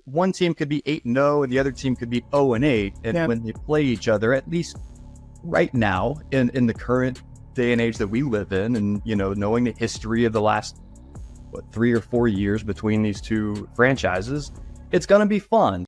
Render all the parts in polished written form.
one team could be 8-0 and the other team could be 0-8. And when they play each other, at least right now in the current day and age that we live in, and, you know, knowing the history of the last 3 or 4 years between these two franchises, it's going to be fun.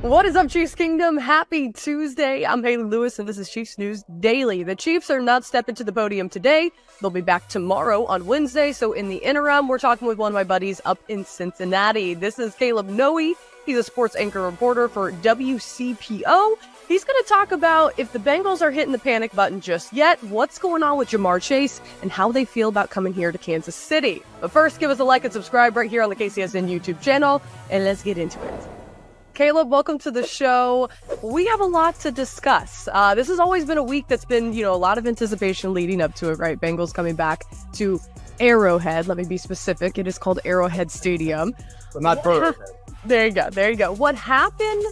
What is up, Chiefs Kingdom? Happy Tuesday. I'm Hayley Lewis, and this is Chiefs News Daily. The Chiefs are not stepping to the podium today. They'll be back tomorrow on Wednesday. So in the interim, we're talking with one of my buddies up in Cincinnati. This is Caleb Noe. He's a sports anchor reporter for WPCO. He's going to talk about if the Bengals are hitting the panic button just yet, what's going on with Ja'Marr Chase, and how they feel about coming here to Kansas City. But first, give us a like and subscribe right here on the KCSN YouTube channel, and let's get into it. Caleb, welcome to the show. We have a lot to discuss. This has always been a week that's been, a lot of anticipation leading up to it, right? Bengals coming back to Arrowhead. Let me be specific. It is called Arrowhead Stadium. But not Arrowhead. There you go. What happened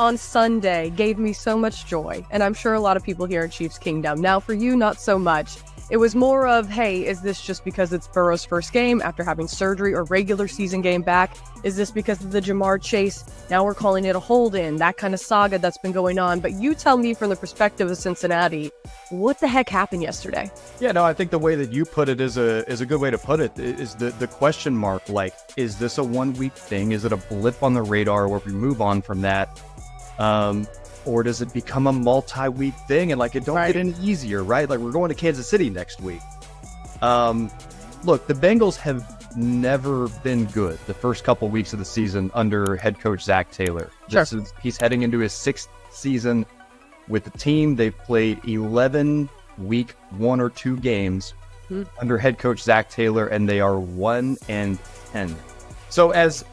on Sunday gave me so much joy, and I'm sure a lot of people here in Chiefs Kingdom. Now, for you, not so much. It was more of, hey, is this just because it's Burrow's first game after having surgery or regular season game back? Is this because of the Ja'Marr Chase? Now we're calling it a hold-in, that kind of saga that's been going on. But you tell me from the perspective of Cincinnati, what the heck happened yesterday? Yeah, no, I think the way that you put it is a good way to put it, is the question mark. Like, is this a one-week thing? Is it a blip on the radar where we move on from that? Or does it become a multi-week thing and it don't get any easier, right? Like, we're going to Kansas City next week. Look, the Bengals have never been good the first couple weeks of the season under head coach Zac Taylor. Sure. He's heading into his 6th season with the team. They've played 11 week 1 or 2 games under head coach Zac Taylor, and they are 1-10. So as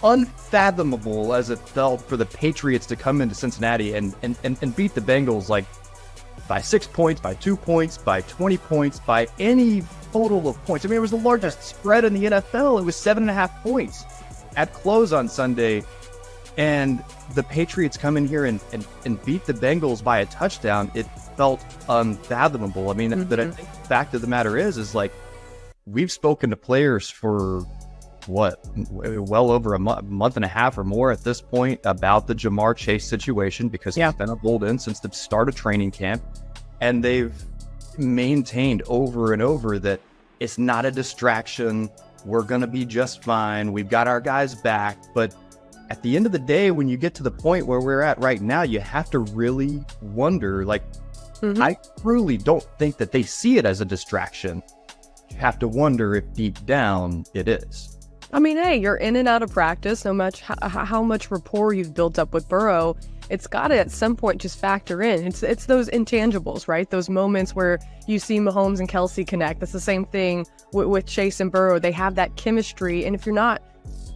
unfathomable as it felt for the Patriots to come into Cincinnati and beat the Bengals by 6 points, by 2 points, by 20 points, by any total of points. I mean, it was the largest spread in the NFL. It was 7.5 points at close on Sunday. And the Patriots come in here and beat the Bengals by a touchdown. It felt unfathomable. I mean, but I think the fact of the matter is we've spoken to players for well over a month and a half or more at this point about the Ja'Marr Chase situation, because he's been a hold-in since the start of training camp, and they've maintained over and over that it's not a distraction. We're going to be just fine. We've got our guys back. But at the end of the day, when you get to the point where we're at right now, you have to really wonder, I truly don't think that they see it as a distraction. You have to wonder if deep down it is. I mean, hey, you're in and out of practice. No matter how much rapport you've built up with Burrow, it's got to at some point just factor in. It's those intangibles, right? Those moments where you see Mahomes and Kelsey connect. That's the same thing with Chase and Burrow. They have that chemistry, and if you're not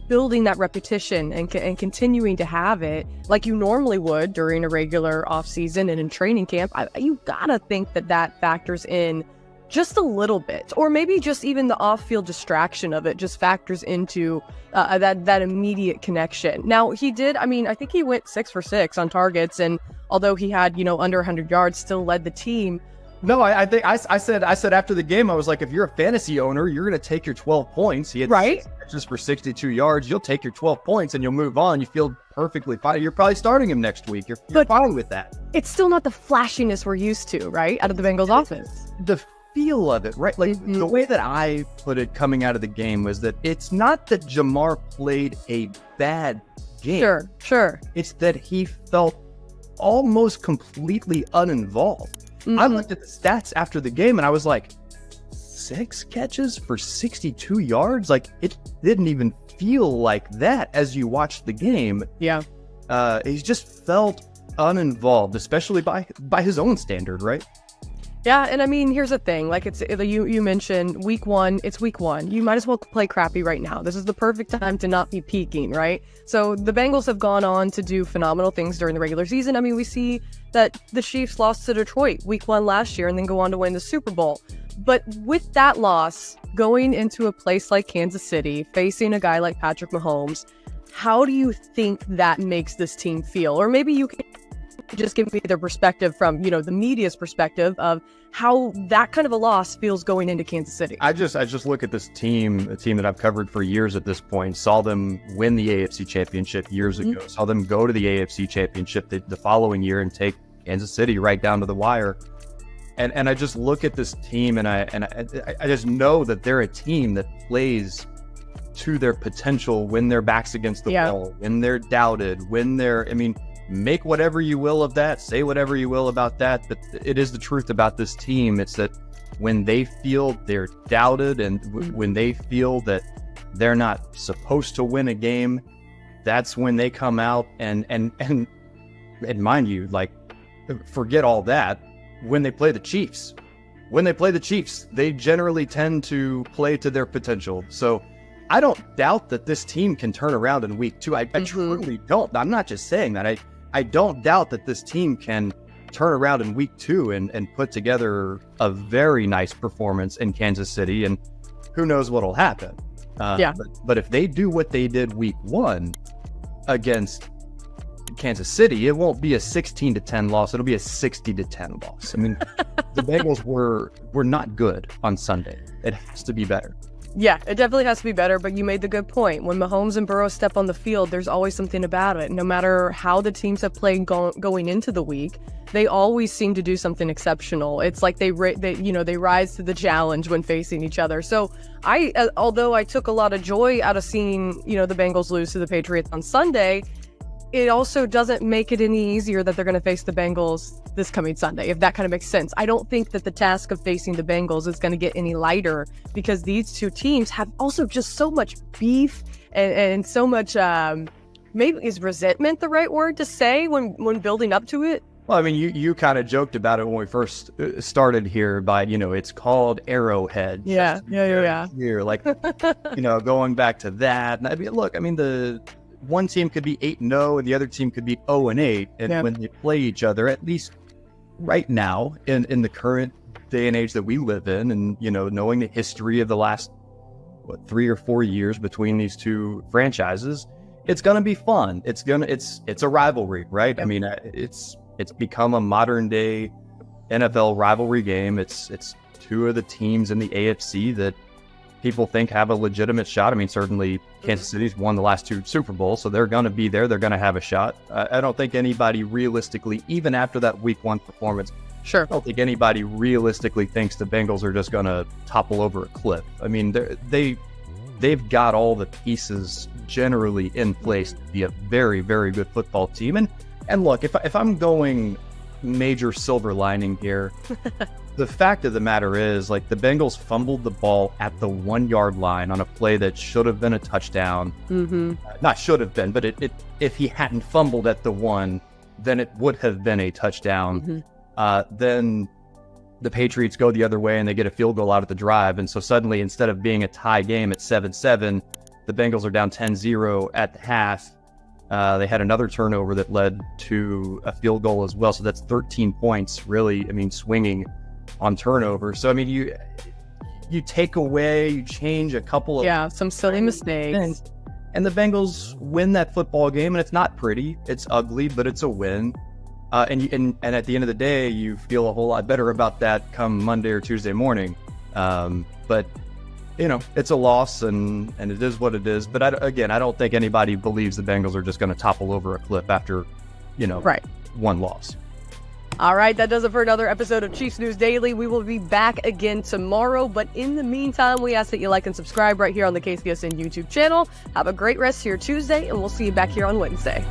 building that repetition and continuing to have it like you normally would during a regular offseason and in training camp, you gotta think that factors in just a little bit, or maybe just even the off-field distraction of it just factors into that immediate connection. Now, he did, I think he went 6 for 6 on targets, and although he had, under 100 yards, still led the team. No, I think I said after the game, I was like, if you're a fantasy owner, you're going to take your 12 points. He had 6 catches for 62 yards. You'll take your 12 points and you'll move on. You feel perfectly fine. You're probably starting him next week. You're fine with that. It's still not the flashiness we're used to, right? Out of the Bengals offense. The feel of it, right? The way that I put it coming out of the game was that it's not that Ja'Marr played a bad game. Sure. It's that he felt almost completely uninvolved. I looked at the stats after the game and I was like, 6 catches for 62 yards? It didn't even feel like that as you watched the game. Yeah. He just felt uninvolved, especially by his own standard, right? Yeah, and here's the thing. You mentioned week 1, it's week 1. You might as well play crappy right now. This is the perfect time to not be peaking, right? So the Bengals have gone on to do phenomenal things during the regular season. We see that the Chiefs lost to Detroit week 1 last year and then go on to win the Super Bowl. But with that loss, going into a place like Kansas City, facing a guy like Patrick Mahomes, How do you think that makes this team feel? Or maybe you can just give me the perspective from, the media's perspective of how that kind of a loss feels going into Kansas City. I just look at this team, a team that I've covered for years at this point, saw them win the AFC Championship years ago, saw them go to the AFC Championship the following year and take Kansas City right down to the wire. And I just look at this team and I just know that they're a team that plays to their potential when their back's against the wall, when they're doubted, make whatever you will of that, say whatever you will about that, but it is the truth about this team. It's that when they feel they're doubted and when they feel that they're not supposed to win a game, that's when they come out and mind you, like, forget all that. When they play the Chiefs, they generally tend to play to their potential. So I don't doubt that this team can turn around in week 2. I truly don't. I'm not just saying that. I don't doubt that this team can turn around in week 2 and put together a very nice performance in Kansas City, and who knows what'll happen. But if they do what they did week 1 against Kansas City, it won't be a 16-10 loss. It'll be a 60-10 loss. I mean, the Bengals were not good on Sunday. It has to be better. Yeah, it definitely has to be better, but you made the good point. When Mahomes and Burrow step on the field, there's always something about it. No matter how the teams have played going into the week, they always seem to do something exceptional. It's like they rise to the challenge when facing each other. So although I took a lot of joy out of seeing, the Bengals lose to the Patriots on Sunday, it also doesn't make it any easier that they're going to face the Bengals this coming Sunday, if that kind of makes sense. I don't think that the task of facing the Bengals is going to get any lighter, because these two teams have also just so much beef and so much, maybe is resentment the right word to say when building up to it? Well, I mean, you kind of joked about it when we first started here by, it's called Arrowhead. Yeah. Here, like, going back to that. And the one team could be 8-0 and the other team could be 0-8. And when they play each other, at least right now in the current day and age that we live in, and, knowing the history of the last, 3 or 4 years between these two franchises, it's going to be fun. It's a rivalry, right? Yep. I mean, it's become a modern day NFL rivalry game. It's two of the teams in the AFC that people think have a legitimate shot. I mean, certainly Kansas City's won the last 2 Super Bowls, so they're going to be there. They're going to have a shot. I don't think anybody realistically, even after that week 1 performance, I don't think anybody realistically thinks the Bengals are just going to topple over a cliff. I mean, they've got all the pieces generally in place to be a very, very good football team. And look, if I'm going major silver lining here, the fact of the matter is, like, the Bengals fumbled the ball at the 1-yard line on a play that should have been a touchdown. Not should have been, but if he hadn't fumbled at the 1, then it would have been a touchdown. Then the Patriots go the other way and they get a field goal out of the drive. And so suddenly, instead of being a tie game at 7-7, the Bengals are down 10-0 at the half. They had another turnover that led to a field goal as well. So that's 13 points, really, swinging on turnover. So, you take away, you change a couple of... some silly mistakes. And the Bengals win that football game, and it's not pretty. It's ugly, but it's a win. And at the end of the day, you feel a whole lot better about that come Monday or Tuesday morning. But it's a loss, and it is what it is. But I don't think anybody believes the Bengals are just going to topple over a cliff after, one loss. All right, that does it for another episode of Chiefs News Daily. We will be back again tomorrow. But in the meantime, we ask that you like and subscribe right here on the KCSN YouTube channel. Have a great rest of your Tuesday, and we'll see you back here on Wednesday.